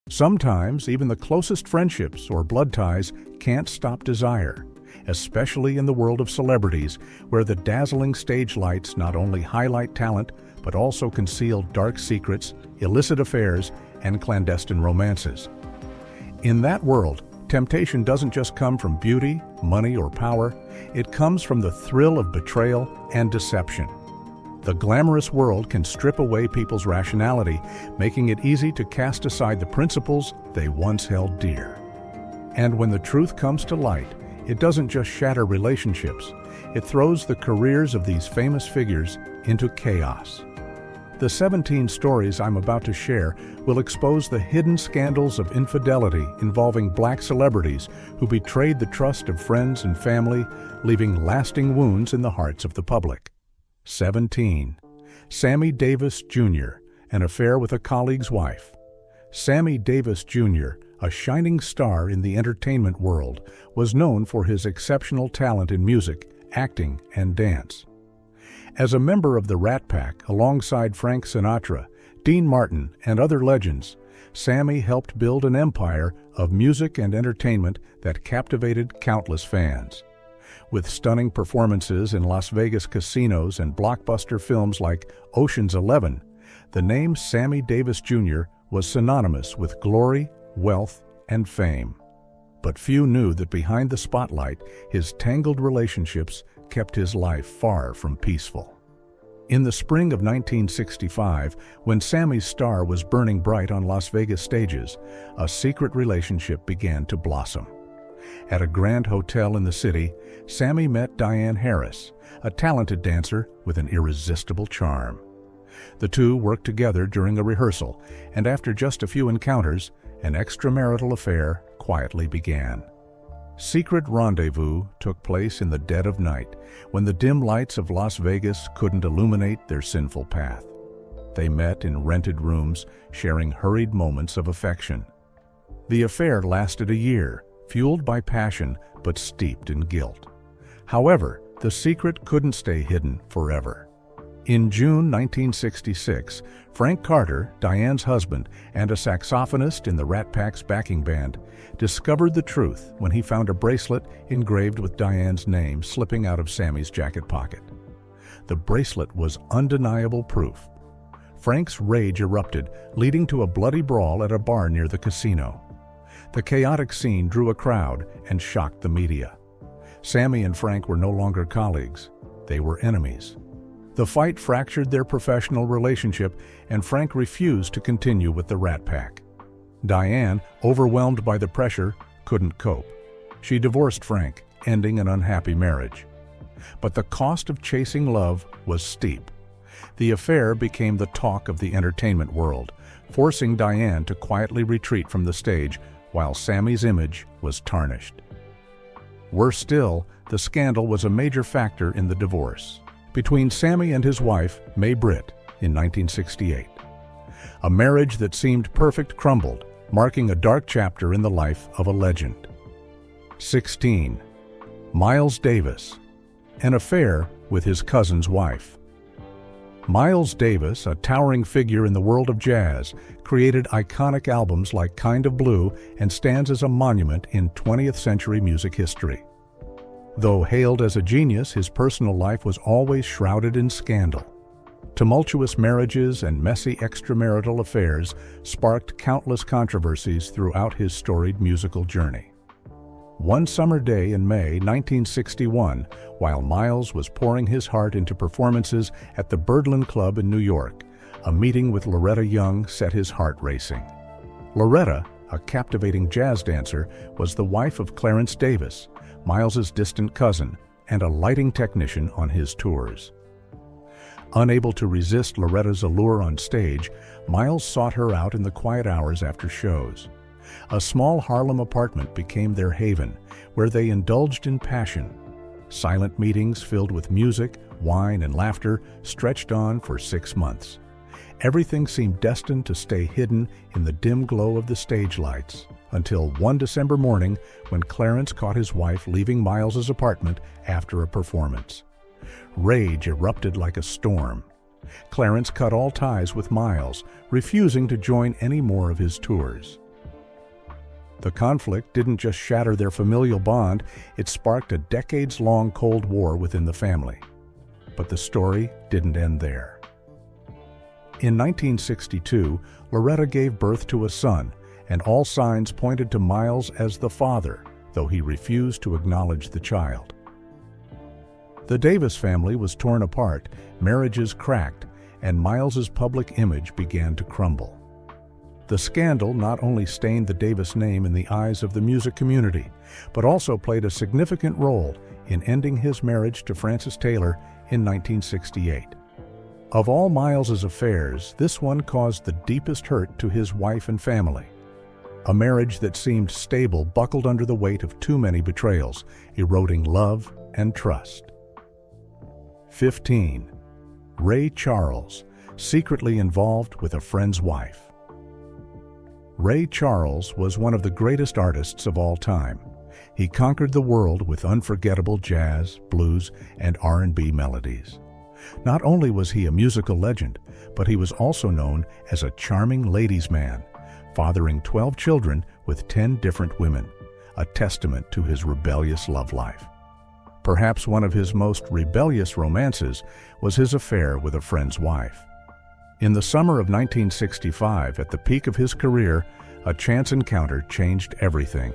Sometimes, even the closest friendships or blood ties can't stop desire, especially in the world of celebrities, where the dazzling stage lights not only highlight talent, but also conceal dark secrets, illicit affairs, and clandestine romances. In that world, temptation doesn't just come from beauty, money, or power. It comes from the thrill of betrayal and deception. The glamorous world can strip away people's rationality, making it easy to cast aside the principles they once held dear. And when the truth comes to light, it doesn't just shatter relationships, it throws the careers of these famous figures into chaos. The 17 stories I'm about to share will expose the hidden scandals of infidelity involving Black celebrities who betrayed the trust of friends and family, leaving lasting wounds in the hearts of the public. 17. Sammy Davis Jr., an affair with a colleague's wife. Sammy Davis Jr., a shining star in the entertainment world, was known for his exceptional talent in music, acting, and dance. As a member of the Rat Pack alongside Frank Sinatra, Dean Martin, and other legends, Sammy helped build an empire of music and entertainment that captivated countless fans. With stunning performances in Las Vegas casinos and blockbuster films like Ocean's 11, the name Sammy Davis Jr. was synonymous with glory, wealth, and fame. But few knew that behind the spotlight, his tangled relationships kept his life far from peaceful. In the spring of 1965, when Sammy's star was burning bright on Las Vegas stages, a secret relationship began to blossom. At a grand hotel in the city, Sammy met Diane Harris, a talented dancer with an irresistible charm. The two worked together during a rehearsal, and after just a few encounters, an extramarital affair quietly began. Secret rendezvous took place in the dead of night, when the dim lights of Las Vegas couldn't illuminate their sinful path. They met in rented rooms, sharing hurried moments of affection. The affair lasted a year, fueled by passion but steeped in guilt. However, the secret couldn't stay hidden forever. In June 1966, Frank Carter, Diane's husband and a saxophonist in the Rat Pack's backing band, discovered the truth when he found a bracelet engraved with Diane's name slipping out of Sammy's jacket pocket. The bracelet was undeniable proof. Frank's rage erupted, leading to a bloody brawl at a bar near the casino. The chaotic scene drew a crowd and shocked the media. Sammy and Frank were no longer colleagues. They were enemies. The fight fractured their professional relationship, and Frank refused to continue with the Rat Pack. Diane, overwhelmed by the pressure, couldn't cope. She divorced Frank, ending an unhappy marriage. But the cost of chasing love was steep. The affair became the talk of the entertainment world, forcing Diane to quietly retreat from the stage while Sammy's image was tarnished. Worse still, the scandal was a major factor in the divorce between Sammy and his wife, May Britt, in 1968. A marriage that seemed perfect crumbled, marking a dark chapter in the life of a legend. 16. Miles Davis, an affair with his cousin's wife. Miles Davis, a towering figure in the world of jazz, created iconic albums like Kind of Blue and stands as a monument in 20th century music history. Though hailed as a genius, his personal life was always shrouded in scandal. Tumultuous marriages and messy extramarital affairs sparked countless controversies throughout his storied musical journey. One summer day in May 1961, while Miles was pouring his heart into performances at the Birdland Club in New York, a meeting with Loretta Young set his heart racing. Loretta, a captivating jazz dancer, was the wife of Clarence Davis, Miles's distant cousin, and a lighting technician on his tours. Unable to resist Loretta's allure on stage, Miles sought her out in the quiet hours after shows. A small Harlem apartment became their haven, where they indulged in passion. Silent meetings filled with music, wine, and laughter stretched on for 6 months. Everything seemed destined to stay hidden in the dim glow of the stage lights, until one December morning when Clarence caught his wife leaving Miles's apartment after a performance. Rage erupted like a storm. Clarence cut all ties with Miles, refusing to join any more of his tours. The conflict didn't just shatter their familial bond, it sparked a decades-long Cold War within the family. But the story didn't end there. In 1962, Loretta gave birth to a son, and all signs pointed to Miles as the father, though he refused to acknowledge the child. The Davis family was torn apart, marriages cracked, and Miles's public image began to crumble. The scandal not only stained the Davis name in the eyes of the music community, but also played a significant role in ending his marriage to Frances Taylor in 1968. Of all Miles's affairs, this one caused the deepest hurt to his wife and family. A marriage that seemed stable buckled under the weight of too many betrayals, eroding love and trust. 15. Ray Charles, secretly involved with a friend's wife. Ray Charles was one of the greatest artists of all time. He conquered the world with unforgettable jazz, blues, and R&B melodies. Not only was he a musical legend, but he was also known as a charming ladies' man, fathering 12 children with 10 different women, a testament to his rebellious love life. Perhaps one of his most rebellious romances was his affair with a friend's wife. In the summer of 1965, at the peak of his career, a chance encounter changed everything.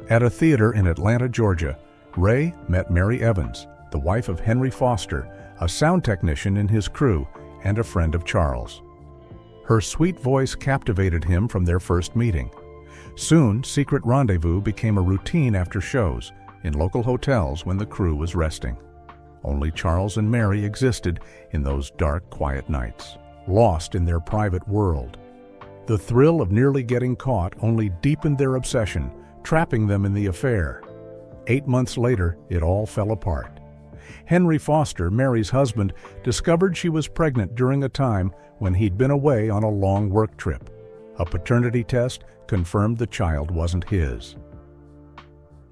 At a theater in Atlanta, Georgia, Ray met Mary Evans, the wife of Henry Foster, a sound technician in his crew and a friend of Charles. Her sweet voice captivated him from their first meeting. Soon, secret rendezvous became a routine after shows, in local hotels when the crew was resting. Only Charles and Mary existed in those dark, quiet nights, lost in their private world. The thrill of nearly getting caught only deepened their obsession, trapping them in the affair. 8 months later, it all fell apart. Henry Foster, Mary's husband, discovered she was pregnant during a time when he'd been away on a long work trip. A paternity test confirmed the child wasn't his.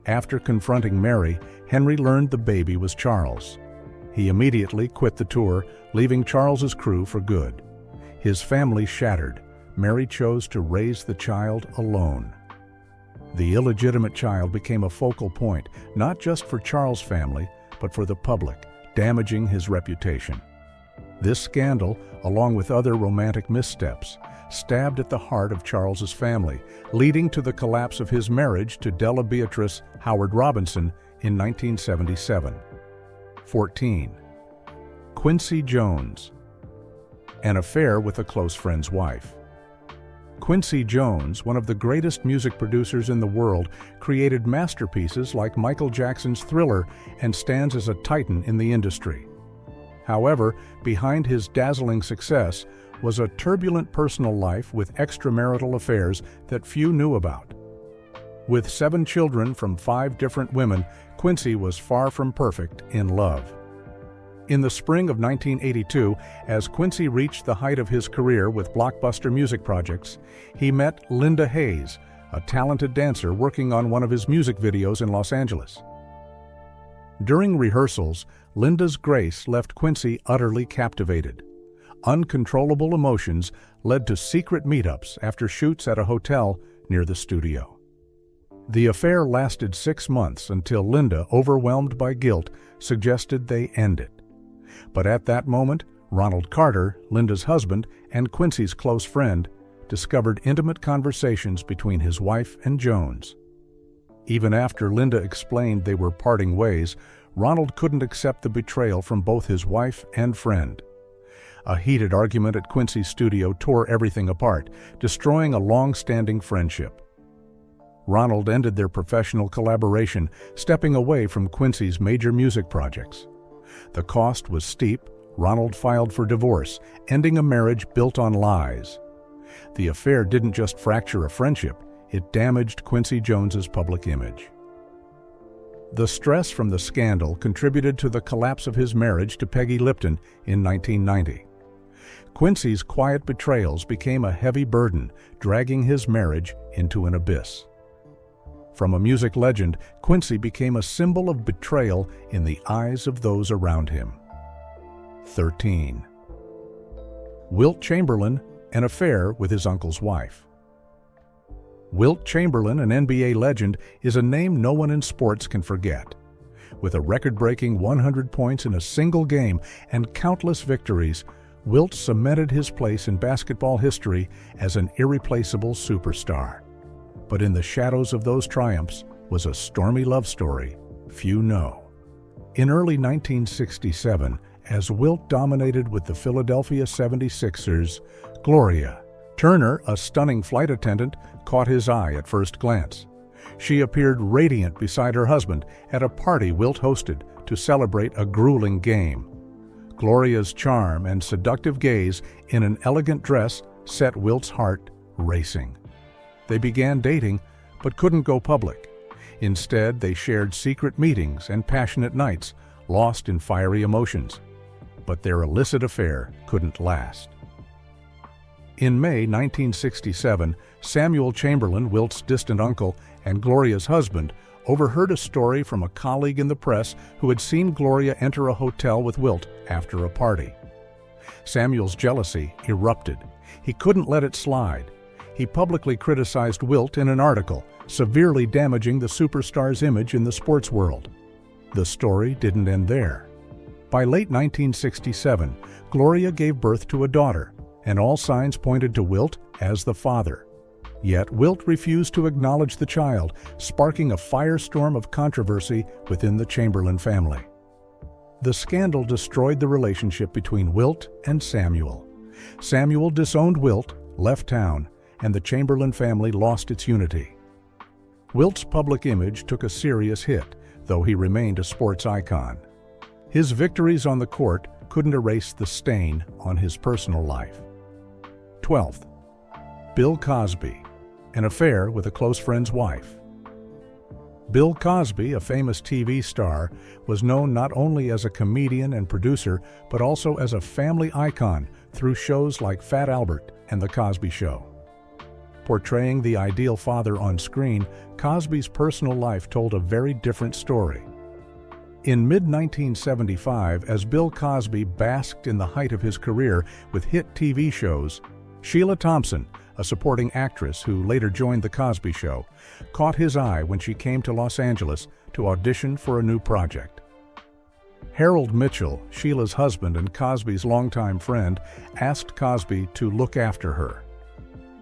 After confronting Mary, Henry learned the baby was Charles. He immediately quit the tour, leaving Charles's crew for good. His family shattered. Mary chose to raise the child alone. The illegitimate child became a focal point, not just for Charles' family, but for the public, damaging his reputation. This scandal, along with other romantic missteps, stabbed at the heart of Charles's family, leading to the collapse of his marriage to Della Beatrice Howard Robinson in 1977. 14. Quincy Jones. An affair with a close friend's wife. Quincy Jones, one of the greatest music producers in the world, created masterpieces like Michael Jackson's Thriller and stands as a titan in the industry. However, behind his dazzling success was a turbulent personal life with extramarital affairs that few knew about. With 7 children from 5 different women, Quincy was far from perfect in love. In the spring of 1982, as Quincy reached the height of his career with blockbuster music projects, he met Linda Hayes, a talented dancer working on one of his music videos in Los Angeles. During rehearsals, Linda's grace left Quincy utterly captivated. Uncontrollable emotions led to secret meetups after shoots at a hotel near the studio. The affair lasted 6 months until Linda, overwhelmed by guilt, suggested they end it. But at that moment, Ronald Carter, Linda's husband and Quincy's close friend, discovered intimate conversations between his wife and Jones. Even after Linda explained they were parting ways, Ronald couldn't accept the betrayal from both his wife and friend. A heated argument at Quincy's studio tore everything apart, destroying a long-standing friendship. Ronald ended their professional collaboration, stepping away from Quincy's major music projects. The cost was steep. Ronald filed for divorce, ending a marriage built on lies. The affair didn't just fracture a friendship, it damaged Quincy Jones's public image. The stress from the scandal contributed to the collapse of his marriage to Peggy Lipton in 1990. Quincy's quiet betrayals became a heavy burden, dragging his marriage into an abyss. From a music legend, Quincy became a symbol of betrayal in the eyes of those around him. 13. Wilt Chamberlain, an affair with his uncle's wife. Wilt Chamberlain, an NBA legend, is a name no one in sports can forget. With a record-breaking 100 points in a single game and countless victories, Wilt cemented his place in basketball history as an irreplaceable superstar. But in the shadows of those triumphs was a stormy love story few know. In early 1967, as Wilt dominated with the Philadelphia 76ers, Gloria Turner, a stunning flight attendant, caught his eye at first glance. She appeared radiant beside her husband at a party Wilt hosted to celebrate a grueling game. Gloria's charm and seductive gaze in an elegant dress set Wilt's heart racing. They began dating, but couldn't go public. Instead, they shared secret meetings and passionate nights, lost in fiery emotions. But their illicit affair couldn't last. In May 1967, Samuel Chamberlain, Wilt's distant uncle and Gloria's husband, overheard a story from a colleague in the press who had seen Gloria enter a hotel with Wilt after a party. Samuel's jealousy erupted. He couldn't let it slide. He publicly criticized Wilt in an article, severely damaging the superstar's image in the sports world. The story didn't end there. By late 1967, Gloria gave birth to a daughter, and all signs pointed to Wilt as the father. Yet Wilt refused to acknowledge the child, sparking a firestorm of controversy within the Chamberlain family. The scandal destroyed the relationship between Wilt and Samuel. Samuel disowned Wilt, left town, and the Chamberlain family lost its unity. Wilt's public image took a serious hit, though he remained a sports icon. His victories on the court couldn't erase the stain on his personal life. 12th, Bill Cosby, an affair with a close friend's wife. Bill Cosby, a famous TV star, was known not only as a comedian and producer, but also as a family icon through shows like Fat Albert and The Cosby Show. Portraying the ideal father on screen, Cosby's personal life told a very different story. In mid-1975, as Bill Cosby basked in the height of his career with hit TV shows, Sheila Thompson, a supporting actress who later joined The Cosby Show, caught his eye when she came to Los Angeles to audition for a new project. Harold Mitchell, Sheila's husband and Cosby's longtime friend, asked Cosby to look after her.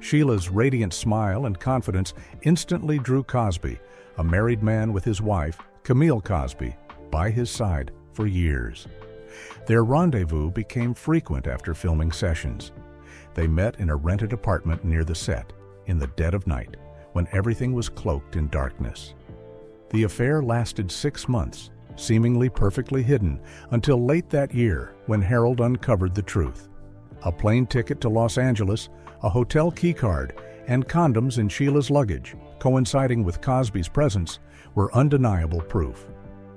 Sheila's radiant smile and confidence instantly drew Cosby, a married man with his wife, Camille Cosby, by his side for years. Their rendezvous became frequent after filming sessions. They met in a rented apartment near the set, in the dead of night, when everything was cloaked in darkness. The affair lasted 6 months, seemingly perfectly hidden, until late that year when Harold uncovered the truth. A plane ticket to Los Angeles, a hotel keycard, and condoms in Sheila's luggage, coinciding with Cosby's presence, were undeniable proof.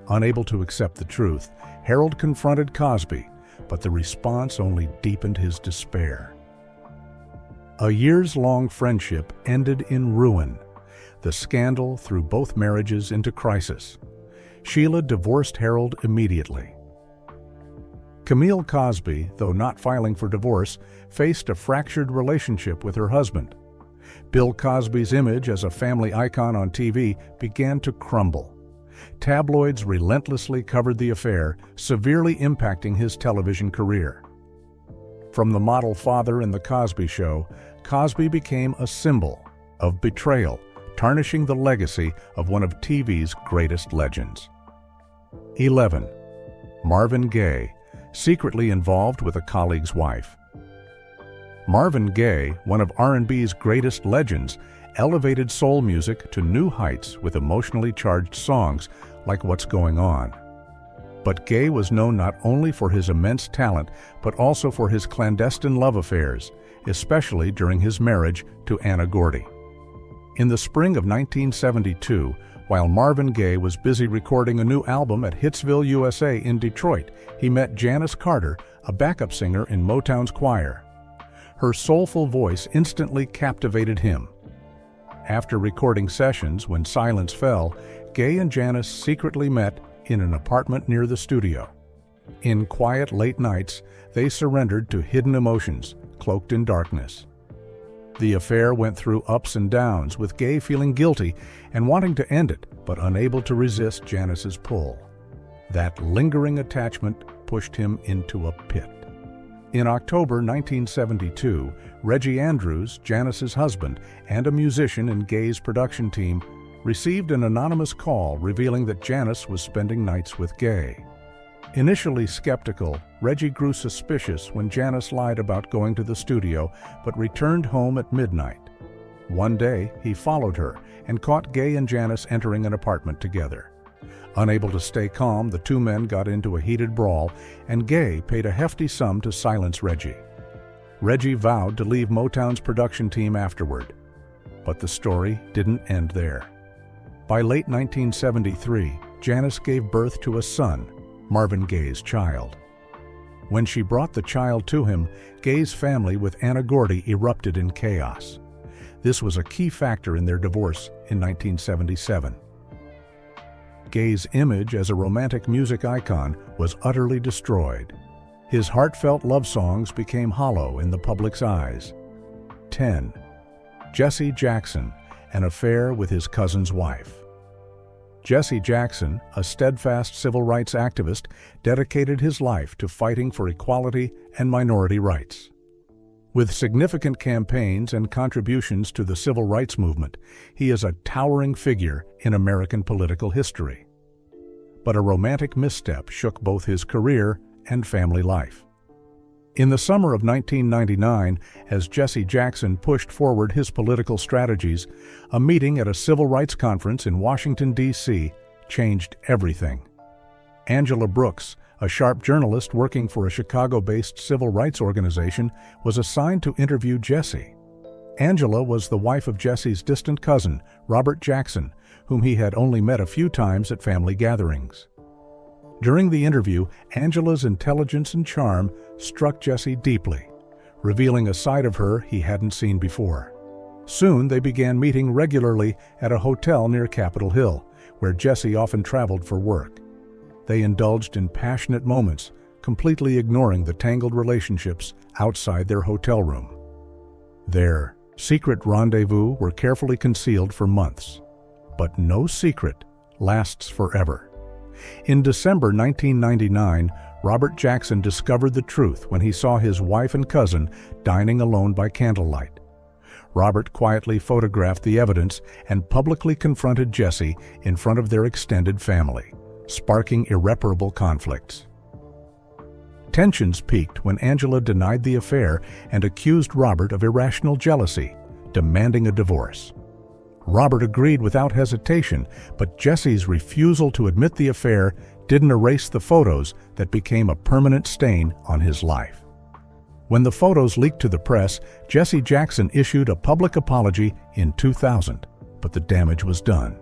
Unable to accept the truth, Harold confronted Cosby, but the response only deepened his despair. A years-long friendship ended in ruin. The scandal threw both marriages into crisis. Sheila divorced Harold immediately. Camille Cosby, though not filing for divorce, faced a fractured relationship with her husband. Bill Cosby's image as a family icon on TV began to crumble. Tabloids relentlessly covered the affair, severely impacting his television career. From the model father in The Cosby Show, Cosby became a symbol of betrayal, tarnishing the legacy of one of TV's greatest legends. 11. Marvin Gaye, secretly involved with a colleague's wife. Marvin Gaye, one of R&B's greatest legends, elevated soul music to new heights with emotionally charged songs like What's Going On. But Gaye was known not only for his immense talent, but also for his clandestine love affairs, especially during his marriage to Anna Gordy. In the spring of 1972, while Marvin Gaye was busy recording a new album at Hitsville, USA in Detroit, he met Janice Carter, a backup singer in Motown's choir. Her soulful voice instantly captivated him. After recording sessions, when silence fell, Gaye and Janice secretly met in an apartment near the studio. In quiet late nights, they surrendered to hidden emotions, cloaked in darkness. The affair went through ups and downs, with Gay feeling guilty and wanting to end it, but unable to resist Janice's pull. That lingering attachment pushed him into a pit. In October 1972, Reggie Andrews, Janice's husband and a musician in Gay's production team, received an anonymous call revealing that Janice was spending nights with Gay. Initially skeptical, Reggie grew suspicious when Janice lied about going to the studio but returned home at midnight. One day, he followed her and caught Gay and Janice entering an apartment together. Unable to stay calm, the two men got into a heated brawl, and Gay paid a hefty sum to silence Reggie. Reggie vowed to leave Motown's production team afterward. But the story didn't end there. By late 1973, Janice gave birth to a son, Marvin Gaye's child. When she brought the child to him, Gaye's family with Anna Gordy erupted in chaos. This was a key factor in their divorce in 1977. Gaye's image as a romantic music icon was utterly destroyed. His heartfelt love songs became hollow in the public's eyes. 10. Jesse Jackson, an affair with his cousin's wife. Jesse Jackson, a steadfast civil rights activist, dedicated his life to fighting for equality and minority rights. With significant campaigns and contributions to the civil rights movement, he is a towering figure in American political history. But a romantic misstep shook both his career and family life. In the summer of 1999, as Jesse Jackson pushed forward his political strategies, a meeting at a civil rights conference in Washington, D.C., changed everything. Angela Brooks, a sharp journalist working for a Chicago-based civil rights organization, was assigned to interview Jesse. Angela was the wife of Jesse's distant cousin, Robert Jackson, whom he had only met a few times at family gatherings. During the interview, Angela's intelligence and charm struck Jesse deeply, revealing a side of her he hadn't seen before. Soon they began meeting regularly at a hotel near Capitol Hill, where Jesse often traveled for work. They indulged in passionate moments, completely ignoring the tangled relationships outside their hotel room. Their secret rendezvous were carefully concealed for months. But no secret lasts forever. In December 1999, Robert Jackson discovered the truth when he saw his wife and cousin dining alone by candlelight. Robert quietly photographed the evidence and publicly confronted Jesse in front of their extended family, sparking irreparable conflicts. Tensions peaked when Angela denied the affair and accused Robert of irrational jealousy, demanding a divorce. Robert agreed without hesitation, but Jesse's refusal to admit the affair didn't erase the photos that became a permanent stain on his life. When the photos leaked to the press, Jesse Jackson issued a public apology in 2000, but the damage was done.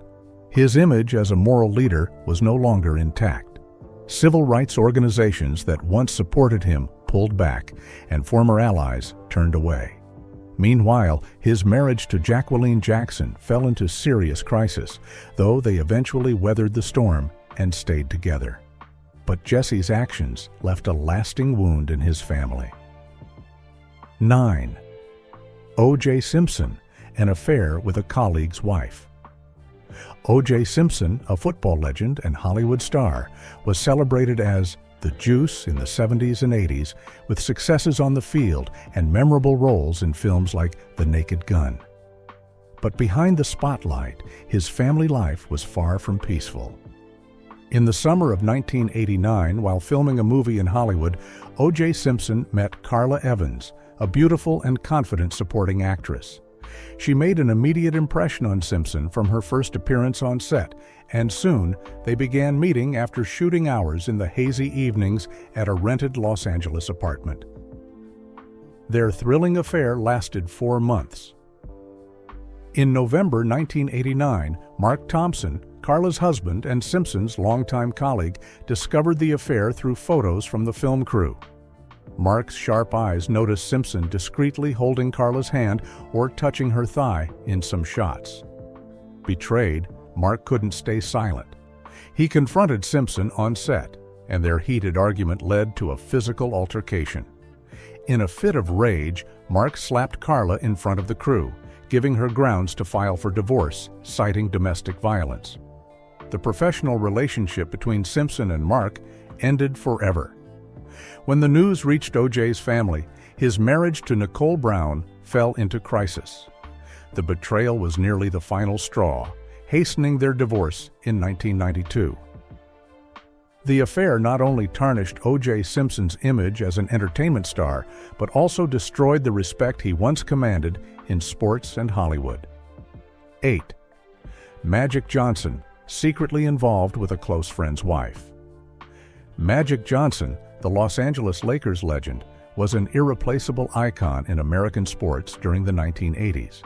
His image as a moral leader was no longer intact. Civil rights organizations that once supported him pulled back, and former allies turned away. Meanwhile, his marriage to Jacqueline Jackson fell into serious crisis, though they eventually weathered the storm and stayed together. But Jesse's actions left a lasting wound in his family. 9. O.J. Simpson, an affair with a colleague's wife. O.J. Simpson, a football legend and Hollywood star, was celebrated as the Juice in the 70s and 80s, with successes on the field and memorable roles in films like The Naked Gun. But behind the spotlight, his family life was far from peaceful. In the summer of 1989, while filming a movie in Hollywood, O.J. Simpson met Carla Evans, a beautiful and confident supporting actress. She made an immediate impression on Simpson from her first appearance on set, and soon they began meeting after shooting hours in the hazy evenings at a rented Los Angeles apartment. Their thrilling affair lasted 4 months. In November 1989, Mark Thompson, Carla's husband and Simpson's longtime colleague, discovered the affair through photos from the film crew. Mark's sharp eyes noticed Simpson discreetly holding Carla's hand or touching her thigh in some shots. Betrayed, Mark couldn't stay silent. He confronted Simpson on set, and their heated argument led to a physical altercation. In a fit of rage, Mark slapped Carla in front of the crew, giving her grounds to file for divorce, citing domestic violence. The professional relationship between Simpson and Mark ended forever. When the news reached O.J.'s family, his marriage to Nicole Brown fell into crisis. The betrayal was nearly the final straw, hastening their divorce in 1992. The affair not only tarnished O.J. Simpson's image as an entertainment star, but also destroyed the respect he once commanded in sports and Hollywood. 8. Magic Johnson, secretly involved with a close friend's wife. Magic Johnson, the Los Angeles Lakers legend, was an irreplaceable icon in American sports during the 1980s.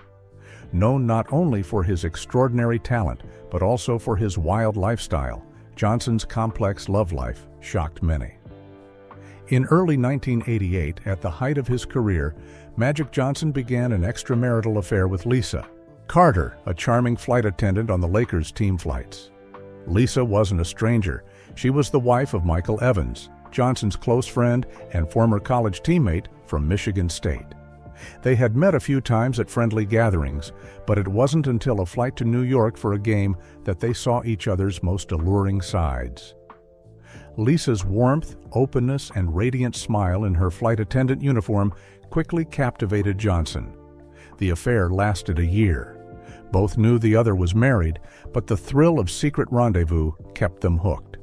Known not only for his extraordinary talent, but also for his wild lifestyle, Johnson's complex love life shocked many. In early 1988, at the height of his career, Magic Johnson began an extramarital affair with Lisa Carter, a charming flight attendant on the Lakers' team flights. Lisa wasn't a stranger. She was the wife of Michael Evans, Johnson's close friend and former college teammate from Michigan State. They had met a few times at friendly gatherings, but it wasn't until a flight to New York for a game that they saw each other's most alluring sides. Lisa's warmth, openness, and radiant smile in her flight attendant uniform quickly captivated Johnson. The affair lasted a year. Both knew the other was married, but the thrill of secret rendezvous kept them hooked.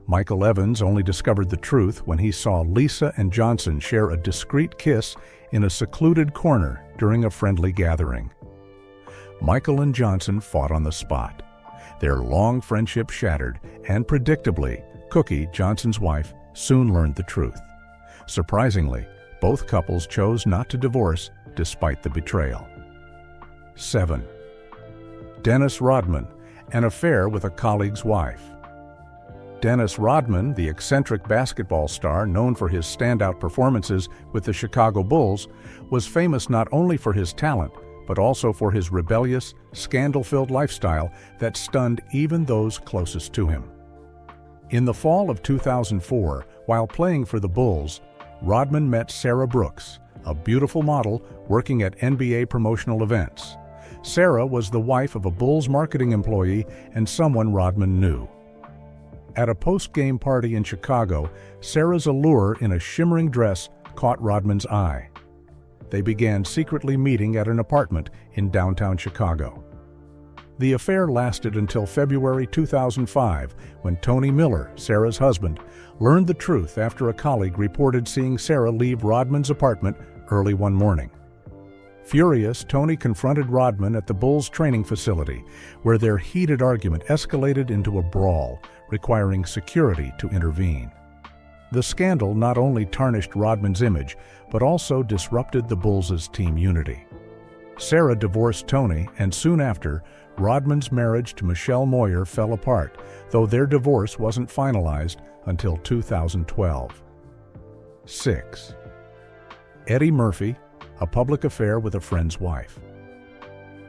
Michael Evans only discovered the truth when he saw Lisa and Johnson share a discreet kiss in a secluded corner during a friendly gathering. Michael and Johnson fought on the spot. Their long friendship shattered, and predictably, Cookie, Johnson's wife, soon learned the truth. Surprisingly, both couples chose not to divorce despite the betrayal. 7. Dennis Rodman, an affair with a colleague's wife. Dennis Rodman, the eccentric basketball star known for his standout performances with the Chicago Bulls, was famous not only for his talent, but also for his rebellious, scandal-filled lifestyle that stunned even those closest to him. In the fall of 2004, while playing for the Bulls, Rodman met Sarah Brooks, a beautiful model working at NBA promotional events. Sarah was the wife of a Bulls marketing employee and someone Rodman knew. At a post-game party in Chicago, Sarah's allure in a shimmering dress caught Rodman's eye. They began secretly meeting at an apartment in downtown Chicago. The affair lasted until February 2005, when Tony Miller, Sarah's husband, learned the truth after a colleague reported seeing Sarah leave Rodman's apartment early one morning. Furious, Tony confronted Rodman at the Bulls training facility, where their heated argument escalated into a brawl, requiring security to intervene. The scandal not only tarnished Rodman's image, but also disrupted the Bulls' team unity. Sarah divorced Tony, and soon after, Rodman's marriage to Michelle Moyer fell apart, though their divorce wasn't finalized until 2012. 6. Eddie Murphy, a public affair with a friend's wife.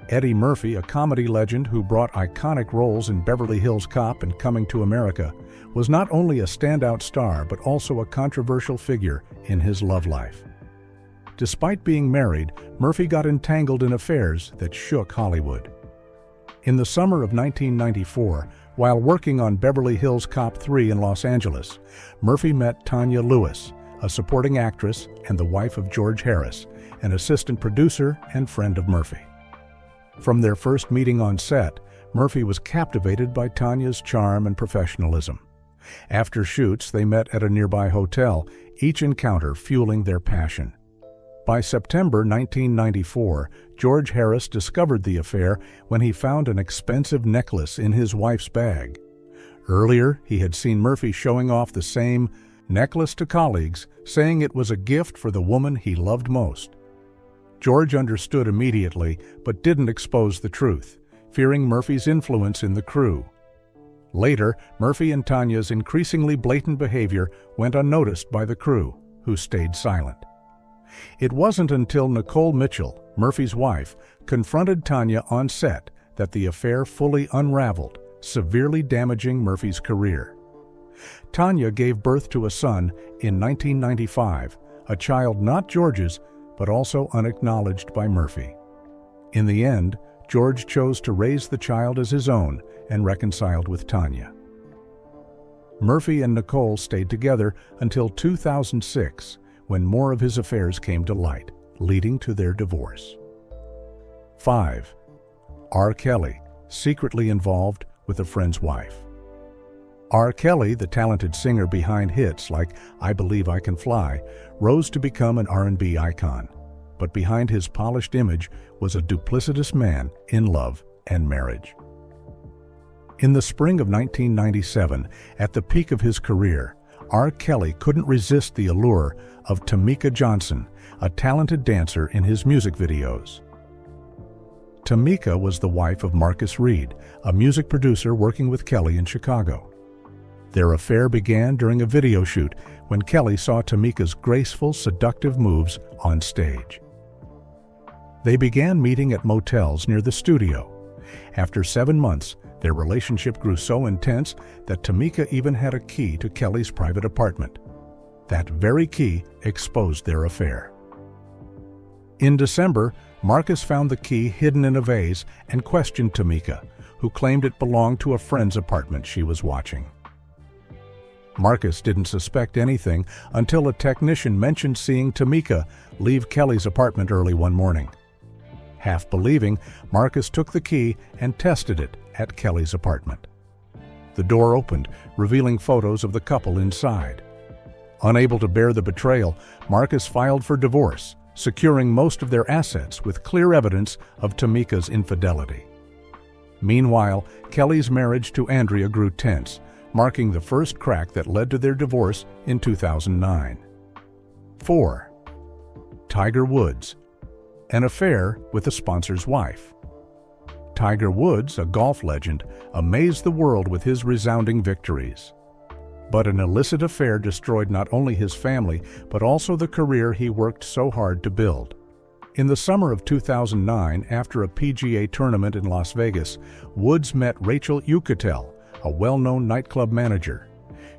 Eddie Murphy, a comedy legend who brought iconic roles in Beverly Hills Cop and Coming to America, was not only a standout star but also a controversial figure in his love life. Despite being married, Murphy got entangled in affairs that shook Hollywood. In the summer of 1994, while working on Beverly Hills Cop 3 in Los Angeles, Murphy met Tanya Lewis, a supporting actress and the wife of George Harris, an assistant producer and friend of Murphy. From their first meeting on set, Murphy was captivated by Tanya's charm and professionalism. After shoots, they met at a nearby hotel, each encounter fueling their passion. By September 1994, George Harris discovered the affair when he found an expensive necklace in his wife's bag. Earlier, he had seen Murphy showing off the same necklace to colleagues, saying it was a gift for the woman he loved most. George understood immediately, but didn't expose the truth, fearing Murphy's influence in the crew. Later, Murphy and Tanya's increasingly blatant behavior went unnoticed by the crew, who stayed silent. It wasn't until Nicole Mitchell, Murphy's wife, confronted Tanya on set that the affair fully unraveled, severely damaging Murphy's career. Tanya gave birth to a son in 1995, a child not George's, but also unacknowledged by Murphy. In the end, George chose to raise the child as his own and reconciled with Tanya. Murphy and Nicole stayed together until 2006, when more of his affairs came to light, leading to their divorce. 5. R. Kelly, secretly involved with a friend's wife. R. Kelly, the talented singer behind hits like I Believe I Can Fly, rose to become an R&B icon. But behind his polished image was a duplicitous man in love and marriage. In the spring of 1997, at the peak of his career, R. Kelly couldn't resist the allure of Tamika Johnson, a talented dancer in his music videos. Tamika was the wife of Marcus Reed, a music producer working with Kelly in Chicago. Their affair began during a video shoot when Kelly saw Tamika's graceful, seductive moves on stage. They began meeting at motels near the studio. After 7 months, their relationship grew so intense that Tamika even had a key to Kelly's private apartment. That very key exposed their affair. In December, Marcus found the key hidden in a vase and questioned Tamika, who claimed it belonged to a friend's apartment she was watching. Marcus didn't suspect anything until a technician mentioned seeing Tamika leave Kelly's apartment early one morning. Half believing, Marcus took the key and tested it at Kelly's apartment. The door opened, revealing photos of the couple inside. Unable to bear the betrayal, Marcus filed for divorce, securing most of their assets with clear evidence of Tamika's infidelity. Meanwhile, Kelly's marriage to Andrea grew tense, marking the first crack that led to their divorce in 2009. 4. Tiger Woods, an affair with a sponsor's wife. Tiger Woods, a golf legend, amazed the world with his resounding victories. But an illicit affair destroyed not only his family, but also the career he worked so hard to build. In the summer of 2009, after a PGA tournament in Las Vegas, Woods met Rachel Yucatel, a well-known nightclub manager.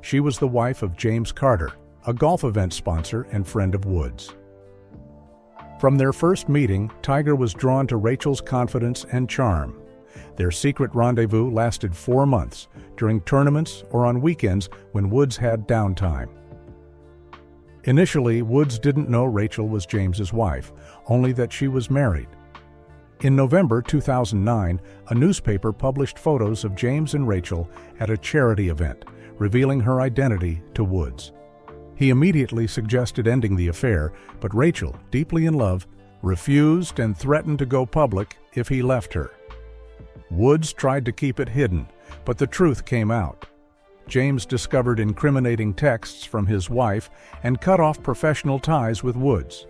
She was the wife of James Carter, a golf event sponsor and friend of Woods. From their first meeting, Tiger was drawn to Rachel's confidence and charm. Their secret rendezvous lasted 4 months, during tournaments or on weekends when Woods had downtime. Initially, Woods didn't know Rachel was James's wife, only that she was married. In November 2009, a newspaper published photos of James and Rachel at a charity event, revealing her identity to Woods. He immediately suggested ending the affair, but Rachel, deeply in love, refused and threatened to go public if he left her. Woods tried to keep it hidden, but the truth came out. James discovered incriminating texts from his wife and cut off professional ties with Woods.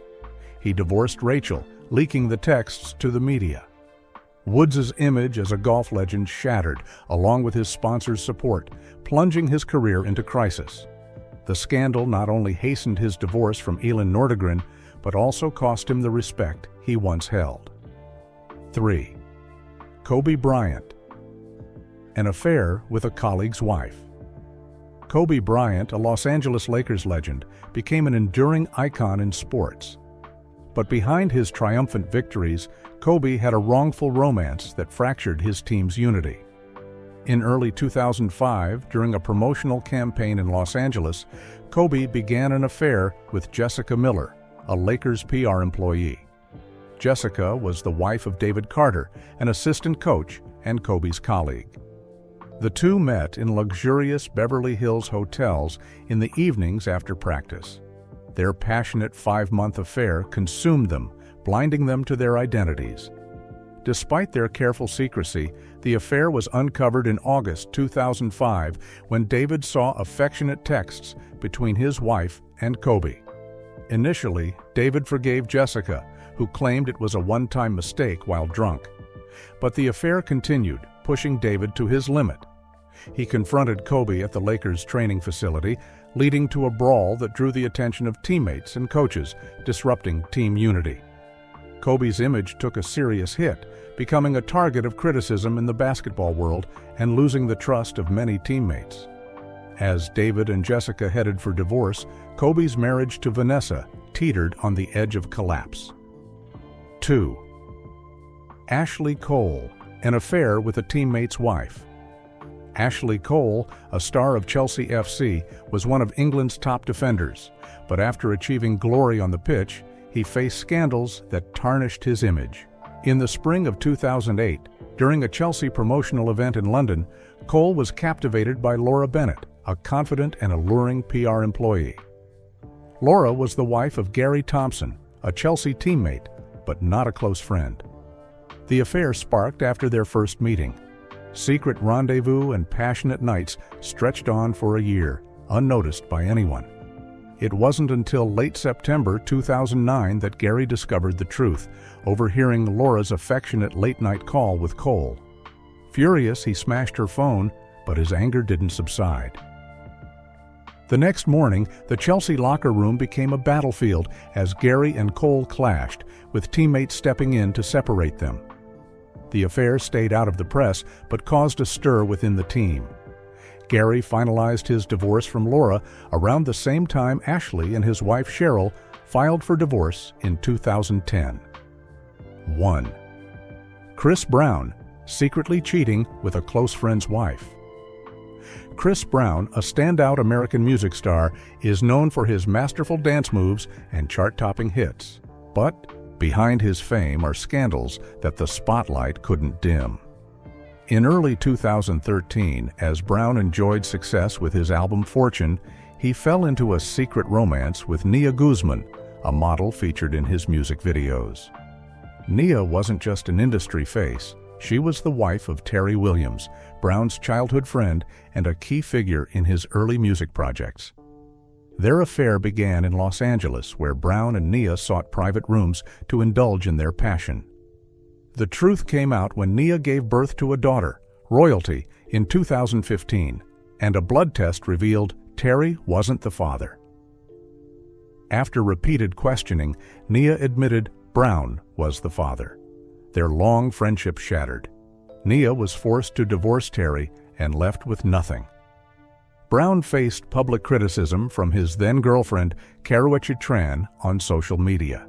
He divorced Rachel, leaking the texts to the media. Woods' image as a golf legend shattered, along with his sponsor's support, plunging his career into crisis. The scandal not only hastened his divorce from Elin Nordegren, but also cost him the respect he once held. 3. Kobe Bryant, an affair with a colleague's wife. Kobe Bryant, a Los Angeles Lakers legend, became an enduring icon in sports. But behind his triumphant victories, Kobe had a wrongful romance that fractured his team's unity. In early 2005, during a promotional campaign in Los Angeles, Kobe began an affair with Jessica Miller, a Lakers PR employee. Jessica was the wife of David Carter, an assistant coach and Kobe's colleague. The two met in luxurious Beverly Hills hotels in the evenings after practice. Their passionate 5-month affair consumed them, blinding them to their identities. Despite their careful secrecy, the affair was uncovered in August 2005 when David saw affectionate texts between his wife and Kobe. Initially, David forgave Jessica, who claimed it was a one-time mistake while drunk. But the affair continued, pushing David to his limit. He confronted Kobe at the Lakers' training facility, leading to a brawl that drew the attention of teammates and coaches, disrupting team unity. Kobe's image took a serious hit, becoming a target of criticism in the basketball world and losing the trust of many teammates. As David and Jessica headed for divorce, Kobe's marriage to Vanessa, teetered on the edge of collapse. 2. Ashley Cole, an affair with a teammate's wife. Ashley Cole, a star of Chelsea FC, was one of England's top defenders, but after achieving glory on the pitch, he faced scandals that tarnished his image. In the spring of 2008, during a Chelsea promotional event in London, Cole was captivated by Laura Bennett, a confident and alluring PR employee. Laura was the wife of Gary Thompson, a Chelsea teammate, but not a close friend. The affair sparked after their first meeting. Secret rendezvous and passionate nights stretched on for a year, unnoticed by anyone. It wasn't until late September 2009 that Gary discovered the truth, overhearing Laura's affectionate late-night call with Cole. Furious, he smashed her phone, but his anger didn't subside. The next morning, the Chelsea locker room became a battlefield as Gary and Cole clashed, with teammates stepping in to separate them. The affair stayed out of the press, but caused a stir within the team. Gary finalized his divorce from Laura around the same time Ashley and his wife Cheryl filed for divorce in 2010. 1. Chris Brown, secretly cheating with a close friend's wife. Chris Brown, a standout American music star, is known for his masterful dance moves and chart-topping hits. But behind his fame are scandals that the spotlight couldn't dim. In early 2013, as Brown enjoyed success with his album Fortune, he fell into a secret romance with Nia Guzman, a model featured in his music videos. Nia wasn't just an industry face. She was the wife of Terry Williams, Brown's childhood friend and a key figure in his early music projects. Their affair began in Los Angeles, where Brown and Nia sought private rooms to indulge in their passion. The truth came out when Nia gave birth to a daughter, Royalty, in 2015, and a blood test revealed Terry wasn't the father. After repeated questioning, Nia admitted Brown was the father. Their long friendship shattered. Nia was forced to divorce Terry and left with nothing. Brown faced public criticism from his then-girlfriend, Karrueche Tran, on social media.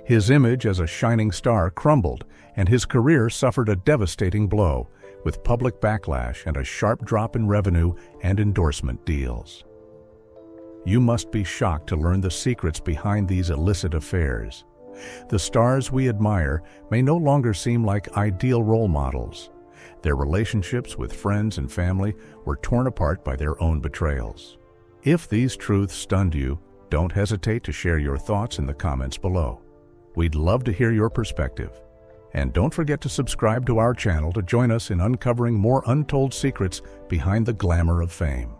His image as a shining star crumbled, and his career suffered a devastating blow, with public backlash and a sharp drop in revenue and endorsement deals. You must be shocked to learn the secrets behind these illicit affairs. The stars we admire may no longer seem like ideal role models. Their relationships with friends and family were torn apart by their own betrayals. If these truths stunned you, don't hesitate to share your thoughts in the comments below. We'd love to hear your perspective. And don't forget to subscribe to our channel to join us in uncovering more untold secrets behind the glamour of fame.